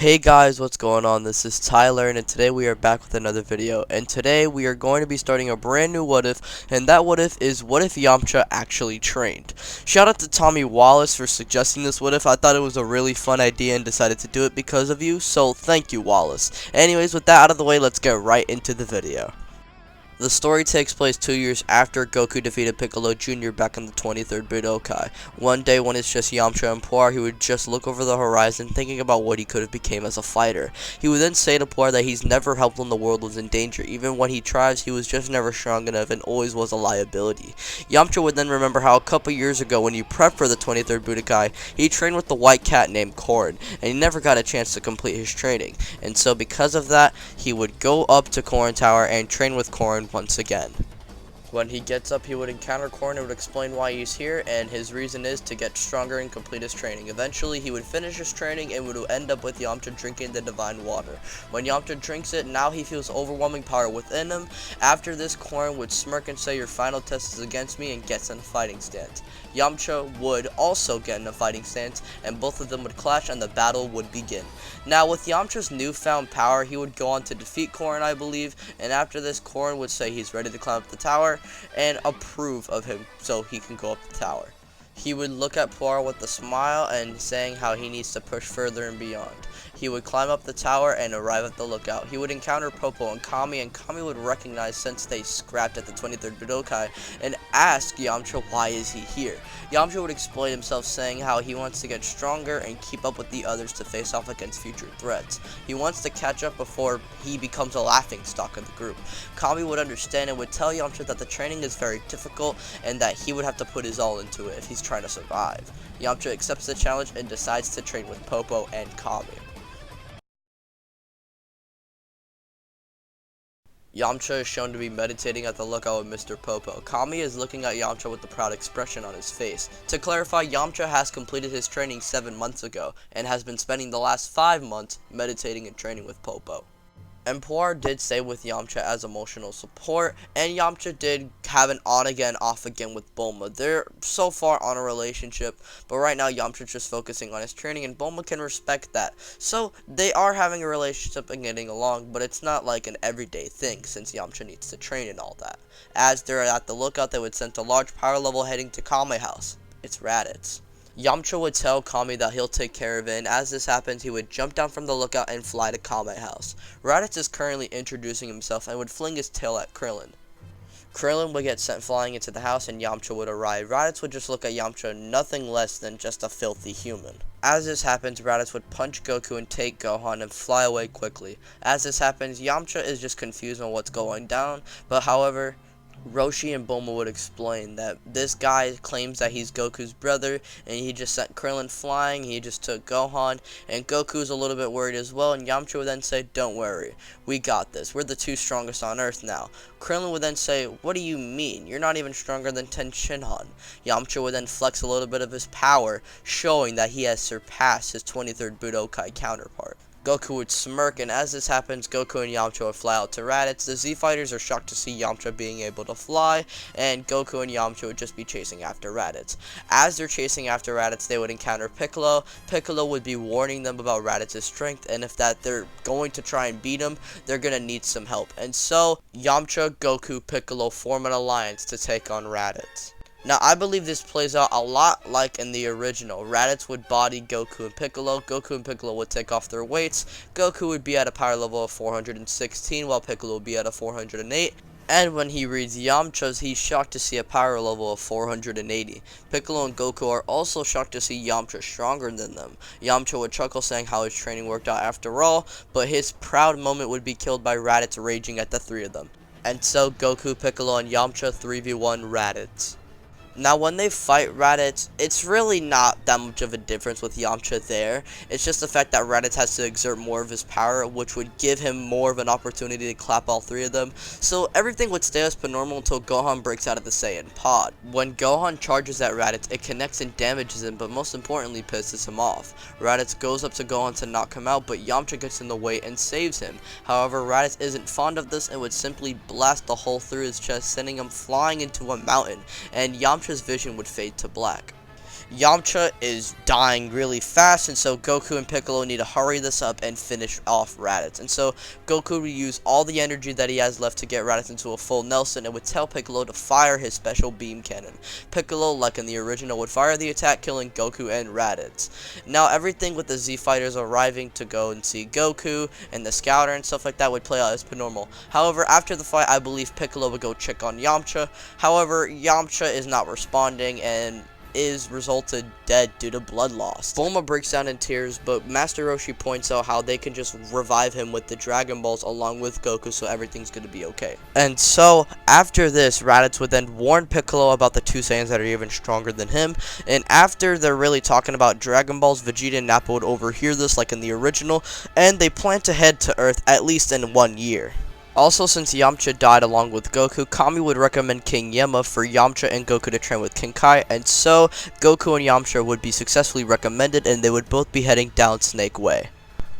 Hey guys, what's going on? This is Tyler, and today we are back with another video. And today we are going to be starting a brand new what if, and that what if is what if Yamcha actually trained. Shout out to Tommy Wallace for suggesting this what if. I thought it was a really fun idea and decided to do it because of you, so thank you, Wallace. Anyways, with that out of the way, let's get right into the video. The story takes place 2 years after Goku defeated Piccolo Jr. back in the 23rd Budokai. One day when it's just Yamcha and Puar, he would just look over the horizon thinking about what he could have become as a fighter. He would then say to Puar that he's never helped when the world was in danger. Even when he tries, he was just never strong enough and always was a liability. Yamcha would then remember how a couple years ago when he prepped for the 23rd Budokai, he trained with the white cat named Korin, and he never got a chance to complete his training. And so because of that, he would go up to Korin Tower and train with Korin once again. When he gets up, he would encounter Korin and would explain why he's here, and his reason is to get stronger and complete his training. Eventually, he would finish his training and would end up with Yamcha drinking the divine water. When Yamcha drinks it, now he feels overwhelming power within him. After this, Korin would smirk and say, "Your final test is against me," and gets in a fighting stance. Yamcha would also get in a fighting stance, and both of them would clash and the battle would begin. Now, with Yamcha's newfound power, he would go on to defeat Korin, I believe, and after this, Korin would say he's ready to climb up the tower and approve of him so he can go up the tower. He would look at Puar with a smile and saying how he needs to push further and beyond. He would climb up the tower and arrive at the lookout. He would encounter Popo and Kami would recognize since they scrapped at the 23rd Budokai and ask Yamcha why is he here. Yamcha would explain himself saying how he wants to get stronger and keep up with the others to face off against future threats. He wants to catch up before he becomes a laughingstock of the group. Kami would understand and would tell Yamcha that the training is very difficult and that he would have to put his all into it if he's trying to survive. Yamcha accepts the challenge and decides to train with Popo and Kami. Yamcha is shown to be meditating at the lookout with Mr. Popo. Kami is looking at Yamcha with a proud expression on his face. To clarify, Yamcha has completed his training 7 months ago and has been spending the last 5 months meditating and training with Popo. And Puar did stay with Yamcha as emotional support, and Yamcha did have an on-again, off-again with Bulma. They're so far on a relationship, but right now Yamcha's just focusing on his training, and Bulma can respect that. So they are having a relationship and getting along, but it's not like an everyday thing, since Yamcha needs to train and all that. As they're at the lookout, they would send a large power level heading to Kame House. It's Raditz. Yamcha would tell Kami that he'll take care of it, and as this happens, he would jump down from the lookout and fly to Kame House. Raditz is currently introducing himself and would fling his tail at Krillin. Krillin would get sent flying into the house and Yamcha would arrive. Raditz would just look at Yamcha nothing less than just a filthy human. As this happens, Raditz would punch Goku and take Gohan and fly away quickly. As this happens, Yamcha is just confused on what's going down, but however, Roshi and Bulma would explain that this guy claims that he's Goku's brother and he just sent Krillin flying, he just took Gohan, and Goku's a little bit worried as well, and Yamcha would then say, "Don't worry, we got this, we're the 2 strongest on Earth now." Krillin would then say, "What do you mean? You're not even stronger than Ten Shinhan." Yamcha would then flex a little bit of his power, showing that he has surpassed his 23rd Budokai counterpart. Goku would smirk, and as this happens, Goku and Yamcha would fly out to Raditz. The Z Fighters are shocked to see Yamcha being able to fly, and Goku and Yamcha would just be chasing after Raditz. As they're chasing after Raditz, they would encounter Piccolo. Piccolo would be warning them about Raditz's strength, and if that they're going to try and beat him, they're going to need some help. And so, Yamcha, Goku, Piccolo form an alliance to take on Raditz. Now, I believe this plays out a lot like in the original. Raditz would body Goku and Piccolo. Goku and Piccolo would take off their weights. Goku would be at a power level of 416, while Piccolo would be at a 408. And when he reads Yamcha's, he's shocked to see a power level of 480. Piccolo and Goku are also shocked to see Yamcha stronger than them. Yamcha would chuckle saying how his training worked out after all, but his proud moment would be killed by Raditz raging at the 3 of them. And so Goku, Piccolo, and Yamcha 3v1 Raditz. Now, when they fight Raditz, it's really not that much of a difference with Yamcha there. It's just the fact that Raditz has to exert more of his power, which would give him more of an opportunity to clap all 3 of them. So everything would stay as per normal until Gohan breaks out of the Saiyan pod. When Gohan charges at Raditz, it connects and damages him, but most importantly pisses him off. Raditz goes up to Gohan to knock him out, but Yamcha gets in the way and saves him. However, Raditz isn't fond of this and would simply blast the hole through his chest, sending him flying into a mountain, and Yamcha's vision would fade to black. Yamcha is dying really fast, and so Goku and Piccolo need to hurry this up and finish off Raditz. And so Goku would use all the energy that he has left to get Raditz into a full Nelson and would tell Piccolo to fire his special beam cannon. Piccolo, like in the original, would fire the attack, killing Goku and Raditz. Now everything with the Z Fighters arriving to go and see Goku and the Scouter and stuff like that would play out as per normal. However, after the fight, I believe Piccolo would go check on Yamcha. However, Yamcha is not responding and is resulted dead due to blood loss. Bulma breaks down in tears, but Master Roshi points out how they can just revive him with the Dragon Balls along with Goku, so everything's gonna be okay. And so after this, Raditz would then warn Piccolo about the two Saiyans that are even stronger than him, and after they're really talking about Dragon Balls, Vegeta and Nappa would overhear this like in the original, and they plan to head to Earth at least in 1 year. Also, since Yamcha died along with Goku, Kami would recommend King Yemma for Yamcha and Goku to train with King Kai, and so Goku and Yamcha would be successfully recommended, and they would both be heading down Snake Way.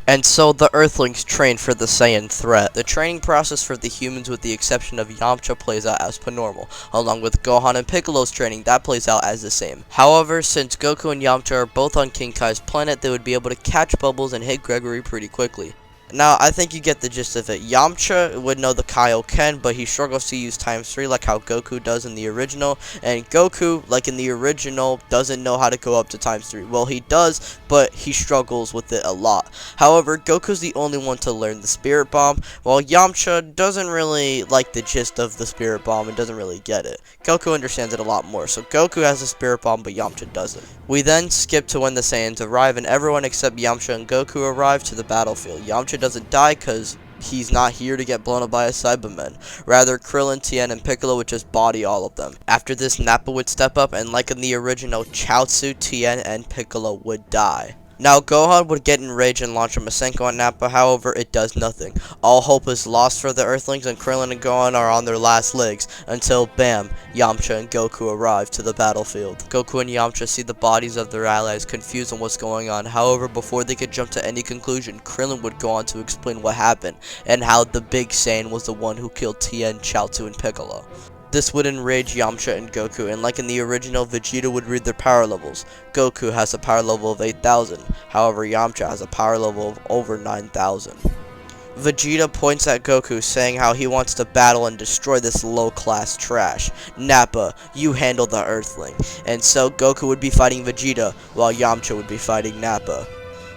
And so the Earthlings train for the Saiyan threat. The training process for the humans, with the exception of Yamcha, plays out as per normal, along with Gohan and Piccolo's training, that plays out as the same. However, since Goku and Yamcha are both on King Kai's planet, they would be able to catch bubbles and hit Gregory pretty quickly. Now, I think you get the gist of it. Yamcha would know the Kaioken, but he struggles to use ×3 like how Goku does in the original. And Goku, like in the original, doesn't know how to go up to ×3. Well, he does, but he struggles with it a lot. However, Goku's the only one to learn the Spirit Bomb, while Yamcha doesn't really like the gist of the Spirit Bomb and doesn't really get it. Goku understands it a lot more, so Goku has the Spirit Bomb, but Yamcha doesn't. We then skip to when the Saiyans arrive, and everyone except Yamcha and Goku arrive to the battlefield. Yamcha doesn't die because he's not here to get blown up by a Cyberman. Rather, Krillin, Tien, and Piccolo would just body all of them. After this, Nappa would step up, and like in the original, Chaozu, Tien, and Piccolo would die. Now, Gohan would get enraged and launch a Masenko on Nappa, however, it does nothing. All hope is lost for the Earthlings, and Krillin and Gohan are on their last legs, until, bam, Yamcha and Goku arrive to the battlefield. Goku and Yamcha see the bodies of their allies, confused on what's going on. However, before they could jump to any conclusion, Krillin would go on to explain what happened, and how the Big Saiyan was the one who killed Tien, Chaozu, and Piccolo. This would enrage Yamcha and Goku, and like in the original, Vegeta would read their power levels. Goku has a power level of 8,000, however Yamcha has a power level of over 9,000. Vegeta points at Goku, saying how he wants to battle and destroy this low-class trash. Nappa, you handle the Earthling. And so Goku would be fighting Vegeta, while Yamcha would be fighting Nappa.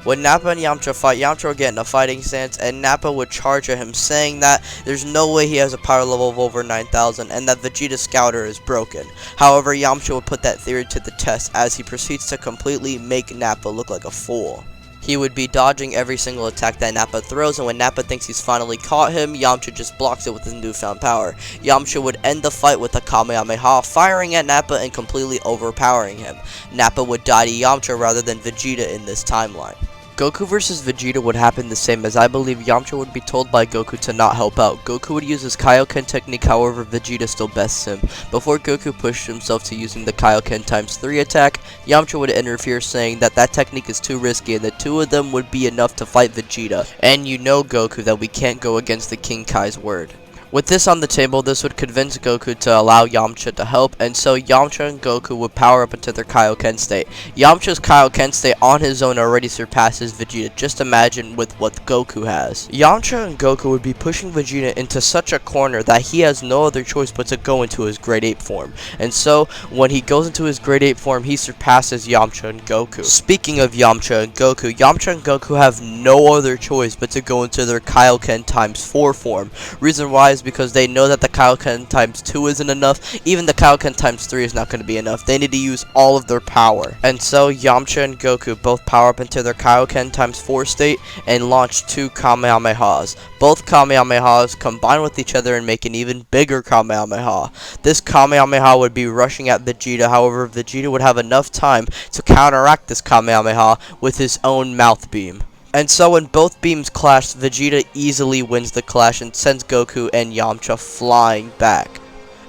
When Nappa and Yamcha fight, Yamcha would get in a fighting stance, and Nappa would charge at him, saying that there's no way he has a power level of over 9,000, and that Vegeta's Scouter is broken. However, Yamcha would put that theory to the test, as he proceeds to completely make Nappa look like a fool. He would be dodging every single attack that Nappa throws, and when Nappa thinks he's finally caught him, Yamcha just blocks it with his newfound power. Yamcha would end the fight with a Kamehameha, firing at Nappa and completely overpowering him. Nappa would die to Yamcha rather than Vegeta in this timeline. Goku vs Vegeta would happen the same, as I believe Yamcha would be told by Goku to not help out. Goku would use his Kaioken technique, however Vegeta still bests him. Before Goku pushed himself to using the Kaioken ×3 attack, Yamcha would interfere, saying that that technique is too risky and the two of them would be enough to fight Vegeta. And you know, Goku, that we can't go against the King Kai's word. With this on the table, this would convince Goku to allow Yamcha to help, and so Yamcha and Goku would power up into their Kaioken state. Yamcha's Kaioken state on his own already surpasses Vegeta, just imagine with what Goku has. Yamcha and Goku would be pushing Vegeta into such a corner that he has no other choice but to go into his Grade 8 form. And so, when he goes into his Grade 8 form, he surpasses Yamcha and Goku. Speaking of Yamcha and Goku have no other choice but to go into their Kaioken ×4 form. Reason why is because they know that the Kaioken ×2 isn't enough. Even the Kaioken ×3 is not going to be enough. They need to use all of their power. And so Yamcha and Goku both power up into their Kaioken ×4 state and launch two Kamehamehas. Both Kamehamehas combine with each other and make an even bigger Kamehameha. This Kamehameha would be rushing at Vegeta, however Vegeta would have enough time to counteract this Kamehameha with his own mouth beam. And so when both beams clash, Vegeta easily wins the clash and sends Goku and Yamcha flying back.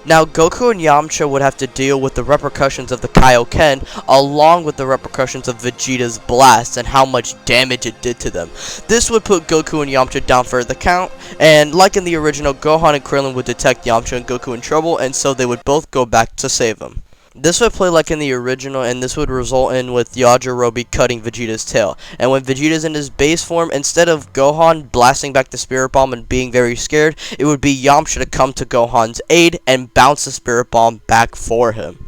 Now, Goku and Yamcha would have to deal with the repercussions of the Kaioken, along with the repercussions of Vegeta's blast and how much damage it did to them. This would put Goku and Yamcha down for the count, and like in the original, Gohan and Krillin would detect Yamcha and Goku in trouble, and so they would both go back to save him. This would play like in the original, and this would result in with Yajirobe cutting Vegeta's tail. And when Vegeta's in his base form, instead of Gohan blasting back the Spirit Bomb and being very scared, it would be Yamcha to come to Gohan's aid and bounce the Spirit Bomb back for him.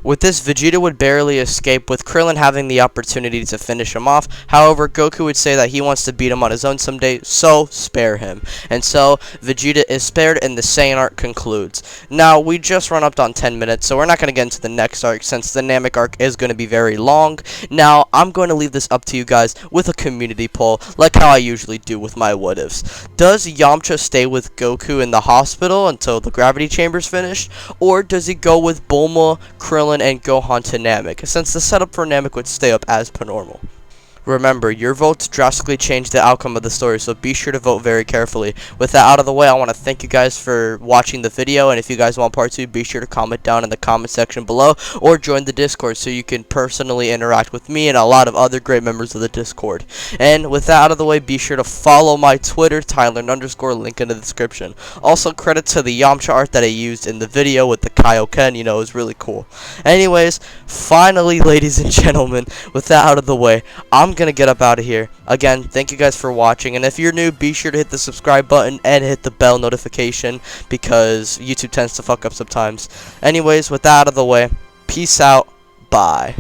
With this, Vegeta would barely escape, with Krillin having the opportunity to finish him off. However, Goku would say that he wants to beat him on his own someday, so spare him. And so, Vegeta is spared and the Saiyan arc concludes. Now, we just run up on 10 minutes, so we're not going to get into the next arc since the Namek arc is going to be very long. Now, I'm going to leave this up to you guys with a community poll, like how I usually do with my what-ifs. Does Yamcha stay with Goku in the hospital until the gravity chamber's finished? Or does he go with Bulma, Krillin, and Gohan to Namek, since the setup for Namek would stay up as per normal? Remember, your votes drastically change the outcome of the story, so be sure to vote very carefully. With that out of the way, I want to thank you guys for watching the video, and if you guys want part 2, be sure to comment down in the comment section below, or join the Discord so you can personally interact with me and a lot of other great members of the Discord. And with that out of the way, be sure to follow my Twitter, Tyler_, link in the description. Also, credit to the Yamcha art that I used in the video with the Kaioken, you know, it was really cool. Anyways, finally, ladies and gentlemen, with that out of the way, I'm gonna get up out of here. Again, thank you guys for watching, and if you're new, be sure to hit the subscribe button and hit the bell notification because YouTube tends to fuck up sometimes. Anyways, with that out of the way, peace out, bye.